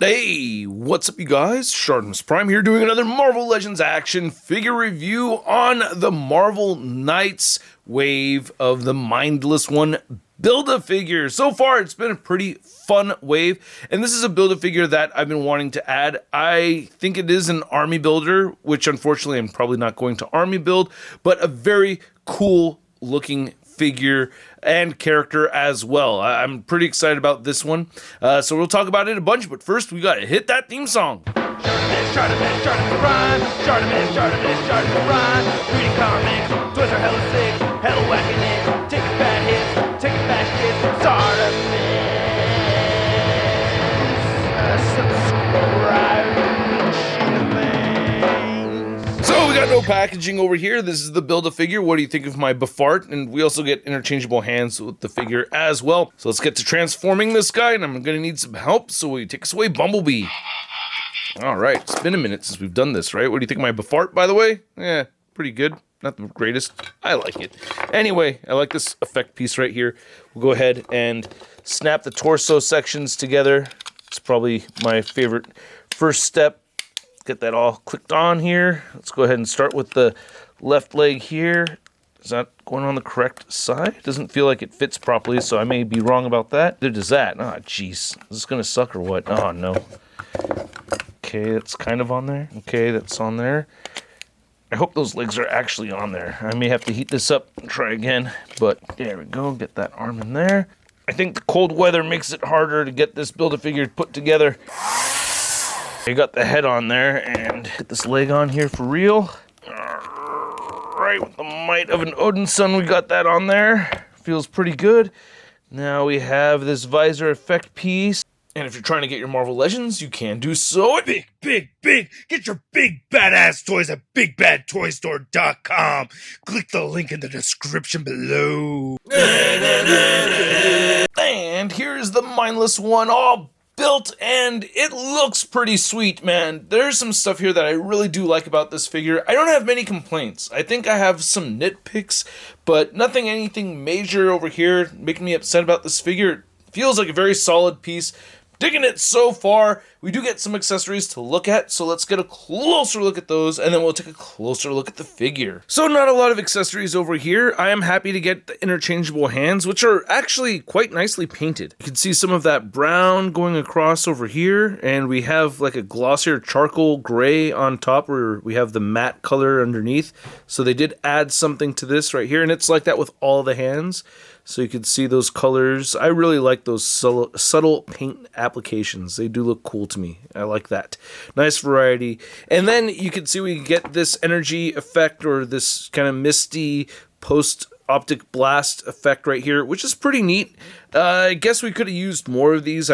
Hey, what's up you guys? ShartimusPrime here doing another Marvel Legends action figure review on the Marvel Knights wave of the Mindless one Build-A-Figure. So far it's been a pretty fun wave, and this is a Build-A-Figure that I've been wanting to add. I think it is an army builder, which unfortunately I'm probably not going to army build, but a very cool looking figure and character as well. I'm pretty excited about this one. So we'll talk about it a bunch, but first we gotta hit that theme song. ShartimusPrime, ShartimusPrime. Reading comics, toys are hella sick, hella whacking it, taking bad hits, taking bad shit. Subscribe. So we got no packaging over here. This is the Build-A-Figure. What do you think of my Bafart? And we also get interchangeable hands with the figure as well. So let's get to transforming this guy, and I'm gonna need some help. So will you take us away, Bumblebee? All right, it's been a minute since we've done this, right? What do you think of my Bafart, by the way? Yeah, pretty good. Not the greatest. I like it. Anyway, I like this effect piece right here. We'll go ahead and snap the torso sections together. It's probably my favorite first step. Get that all clicked on here. Let's go ahead and start with the left leg here. Is that going on the correct side? It doesn't feel like it fits properly, so I may be wrong about that. There does that. Oh, jeez. Is this gonna suck or what? Oh, no. Okay, that's kind of on there. Okay, that's on there. I hope those legs are actually on there. I may have to heat this up and try again, but there we go. Get that arm in there. I think the cold weather makes it harder to get this Build-A-Figure put together. I got the head on there, and get this leg on here for real. Right, with the might of an Odin son, we got that on there. Feels pretty good. Now we have this visor effect piece. And if you're trying to get your Marvel Legends, you can do so at Big! Get your big badass toys at BigBadToyStore.com. Click the link in the description below. And here's the Mindless one all built, and it looks pretty sweet, man. There's some stuff here that I really do like about this figure. I don't have many complaints. I think I have some nitpicks, but anything major over here making me upset about this figure. It feels like a very solid piece. Digging it so far. We do get some accessories to look at, so let's get a closer look at those, and then we'll take a closer look at the figure. So not a lot of accessories over here. I am happy to get the interchangeable hands, which are actually quite nicely painted. You can see some of that brown going across over here, and we have like a glossier charcoal gray on top where we have the matte color underneath. So they did add something to this right here, and it's like that with all the hands. So you can see those colors. I really like those subtle paint applications. They do look cool to me. I like that. Nice variety. And then you can see we get this energy effect, or this kind of misty post-optic blast effect right here, which is pretty neat. I guess we could have used more of these.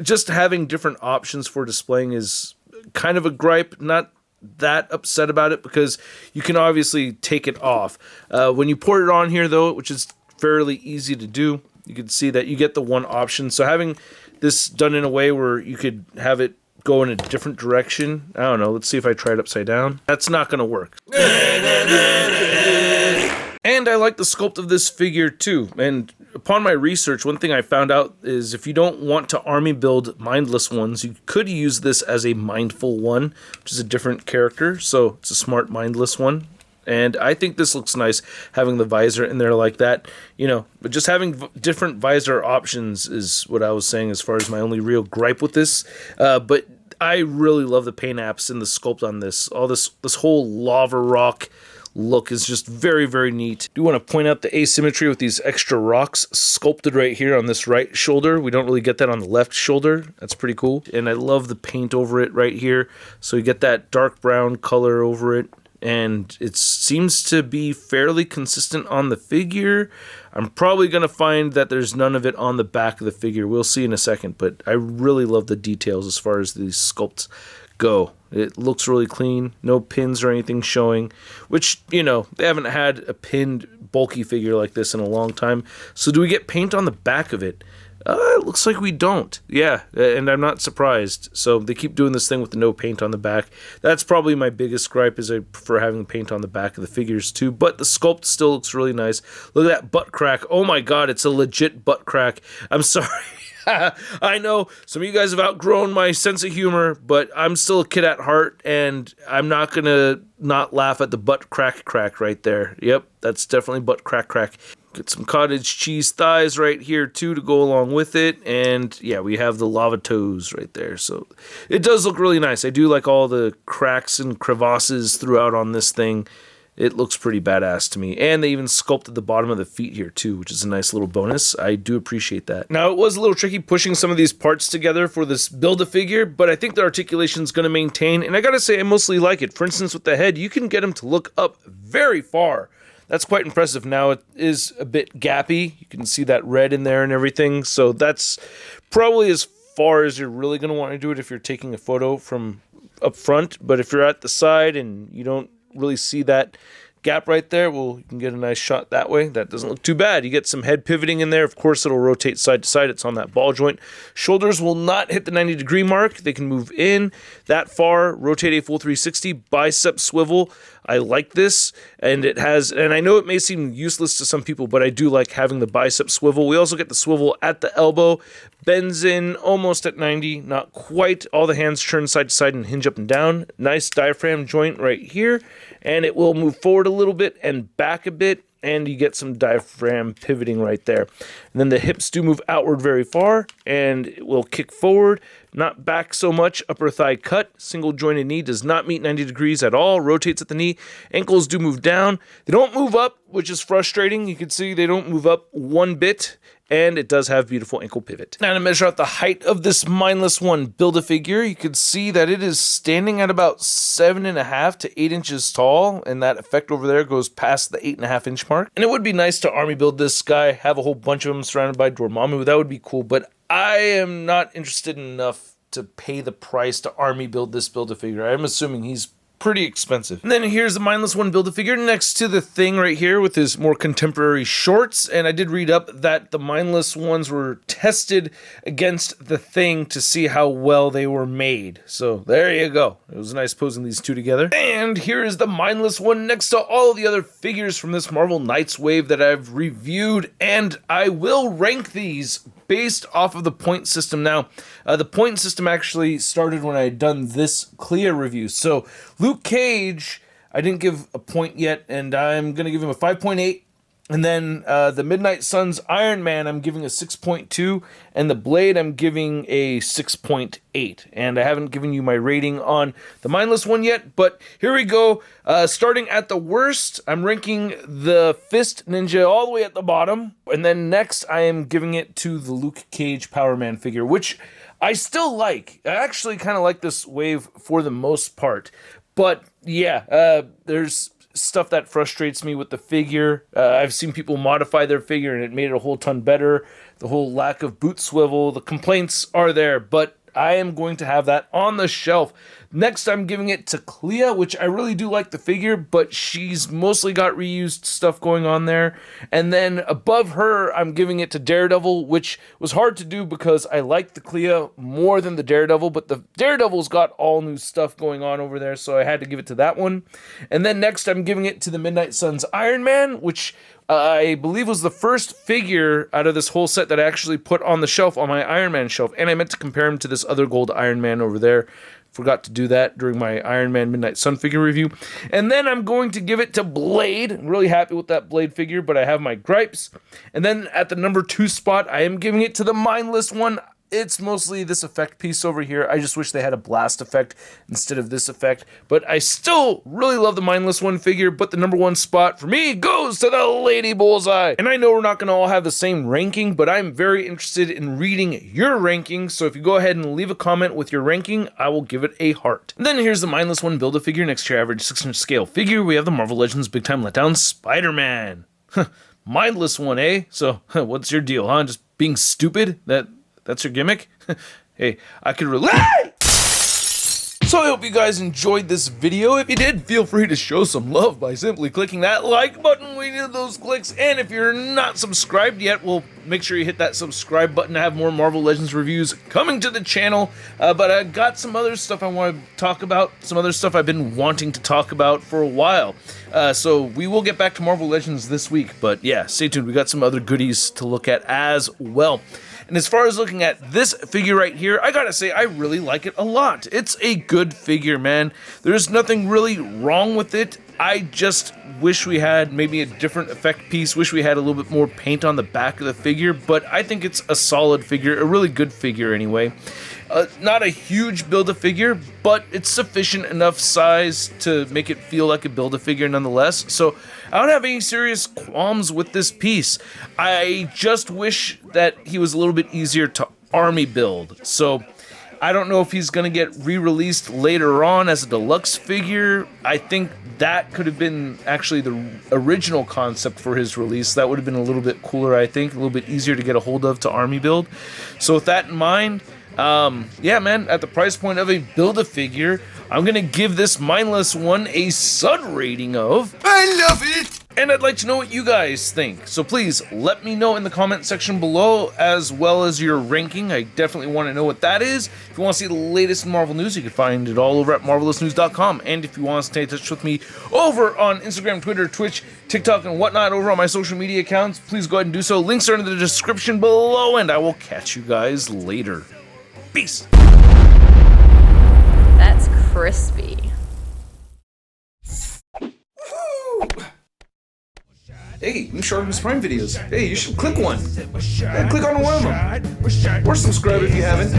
Just having different options for displaying is kind of a gripe. Not that upset about it because you can obviously take it off. When you pour it on here though, which is fairly easy to do, you can see that you get the one option. So having this done in a way where you could have it go in a different direction, I don't know, let's see if I try it upside down. That's not gonna work. And I like the sculpt of this figure too. And upon my research, one thing I found out is if you don't want to army build mindless ones, you could use this as a mindful one, which is a different character. So it's a smart mindless one. And I think this looks nice, having the visor in there like that, but just having different visor options is what I was saying as far as my only real gripe with this. But I really love the paint apps and the sculpt on this. All this whole lava rock look is just very, very neat. I do want to point out the asymmetry with these extra rocks sculpted right here on this right shoulder. We don't really get that on the left shoulder. That's pretty cool. And I love the paint over it right here. So you get that dark brown color over it. And it seems to be fairly consistent on the figure. I'm probably going to find that there's none of it on the back of the figure. We'll see in a second, but I really love the details as far as these sculpts go. It looks really clean, no pins or anything showing, which, they haven't had a pinned bulky figure like this in a long time. So do we get paint on the back of it? It looks like we don't. Yeah, and I'm not surprised. So they keep doing this thing with the no paint on the back. That's probably my biggest gripe, is I prefer having the paint on the back of the figures too. But the sculpt still looks really nice. Look at that butt crack. Oh my god, it's a legit butt crack. I'm sorry. I know some of you guys have outgrown my sense of humor, but I'm still a kid at heart, and I'm not gonna not laugh at the butt crack right there. Yep, that's definitely butt crack. Get some cottage cheese thighs right here too to go along with it, and yeah, we have the lava toes right there. So it does look really nice. I do like all the cracks and crevasses throughout on this thing. It looks pretty badass to me. And they even sculpted the bottom of the feet here too, which is a nice little bonus. I do appreciate that. Now, it was a little tricky pushing some of these parts together for this Build-A-Figure, but I think the articulation is going to maintain, and I gotta say, I mostly like it. For instance, with the head, you can get him to look up very far. That's quite impressive. Now, it is a bit gappy. You can see that red in there and everything, so that's probably as far as you're really going to want to do it if you're taking a photo from up front, but if you're at the side and you don't really see that gap right there, well, you can get a nice shot that way. That doesn't look too bad. You get some head pivoting in there. Of course, it'll rotate side to side. It's on that ball joint. Shoulders will not hit the 90-degree mark. They can move in that far, rotate a full 360, bicep swivel. I like this, and it has, and I know it may seem useless to some people, but I do like having the bicep swivel. We also get the swivel at the elbow, bends in almost at 90, not quite. All the hands turn side to side and hinge up and down. Nice diaphragm joint right here, and it will move forward a little bit and back a bit, and you get some diaphragm pivoting right there. And then the hips do move outward very far, and it will kick forward, not back so much. Upper thigh cut, single jointed knee does not meet 90 degrees at all, rotates at the knee. Ankles do move down. They don't move up, which is frustrating. You can see they don't move up one bit, and it does have beautiful ankle pivot. Now to measure out the height of this Mindless One Build-A-Figure, you can see that it is standing at about 7.5 to 8 inches tall, and that effect over there goes past the 8.5 inch mark. And it would be nice to army build this guy, have a whole bunch of them surrounded by Dormammu. That would be cool, but I am not interested enough to pay the price to army build this Build-A-Figure. I'm assuming he's pretty expensive. And then here's the Mindless One Build-A-Figure next to the Thing right here with his more contemporary shorts. And I did read up that the Mindless ones were tested against the Thing to see how well they were made. So there you go. It was nice posing these two together. And here is the Mindless One next to all the other figures from this Marvel Knights wave that I've reviewed. And I will rank these based off of the point system. Now, the point system actually started when I had done this Clea review. So Luke Cage, I didn't give a point yet, and I'm going to give him a 5.8. And then the Midnight Suns Iron Man, I'm giving a 6.2. And the Blade, I'm giving a 6.8. And I haven't given you my rating on the Mindless One yet, but here we go. Starting at the worst, I'm ranking the Fist Ninja all the way at the bottom. And then next, I am giving it to the Luke Cage Power Man figure, which I still like. I actually kind of like this wave for the most part. But yeah, there's stuff that frustrates me with the figure. I've seen people modify their figure and it made it a whole ton better. The whole lack of boot swivel, the complaints are there, but I am going to have that on the shelf. Next, I'm giving it to Clea, which I really do like the figure, but she's mostly got reused stuff going on there. And then above her, I'm giving it to Daredevil, which was hard to do because I like the Clea more than the Daredevil, but the Daredevil's got all new stuff going on over there, so I had to give it to that one. And then next, I'm giving it to the Midnight Suns Iron Man, which I believe was the first figure out of this whole set that I actually put on the shelf, on my Iron Man shelf, and I meant to compare him to this other gold Iron Man over there. Forgot to do that during my Iron Man Midnight Sun figure review. And then I'm going to give it to Blade. I'm really happy with that Blade figure, but I have my gripes. And then at the number 2 spot, I am giving it to the Mindless One. It's mostly this effect piece over here. I just wish they had a blast effect instead of this effect. But I still really love the Mindless One figure, but the number 1 spot for me goes to the Lady Bullseye. And I know we're not going to all have the same ranking, but I'm very interested in reading your ranking. So if you go ahead and leave a comment with your ranking, I will give it a heart. And then here's the Mindless One Build-A-Figure next to your average 6-inch scale figure. We have the Marvel Legends Big Time Letdown Spider-Man. Mindless One, eh? So what's your deal, huh? Just being stupid? That's your gimmick? Hey, I could relate! So I hope you guys enjoyed this video. If you did, feel free to show some love by simply clicking that like button. We need those clicks. And if you're not subscribed yet, well, make sure you hit that subscribe button to have more Marvel Legends reviews coming to the channel. But I got some other stuff I want to talk about. Some other stuff I've been wanting to talk about for a while. So we will get back to Marvel Legends this week. But yeah, stay tuned. We got some other goodies to look at as well. And as far as looking at this figure right here, I gotta say, I really like it a lot. It's a good figure, man. There's nothing really wrong with it. I just wish we had maybe a different effect piece, wish we had a little bit more paint on the back of the figure, but I think it's a solid figure, a really good figure anyway. Not a huge Build-A-Figure, but it's sufficient enough size to make it feel like a Build-A-Figure nonetheless, so I don't have any serious qualms with this piece. I just wish that he was a little bit easier to army build, so I don't know if he's going to get re-released later on as a deluxe figure. I think that could have been actually the original concept for his release. That would have been a little bit cooler, I think, a little bit easier to get a hold of to army build. So with that in mind, yeah, man, at the price point of a Build-A-Figure, I'm going to give this Mindless one a Sud rating of... I love it! And I'd like to know what you guys think. So please, let me know in the comment section below, as well as your ranking. I definitely want to know what that is. If you want to see the latest Marvel news, you can find it all over at marvelousnews.com. And if you want to stay in touch with me over on Instagram, Twitter, Twitch, TikTok, and whatnot over on my social media accounts, please go ahead and do so. Links are in the description below, and I will catch you guys later. Peace! That's crispy. Hey, new ShartimusPrime videos. Hey, you should click one. Yeah, click on one of them. Or subscribe if you haven't.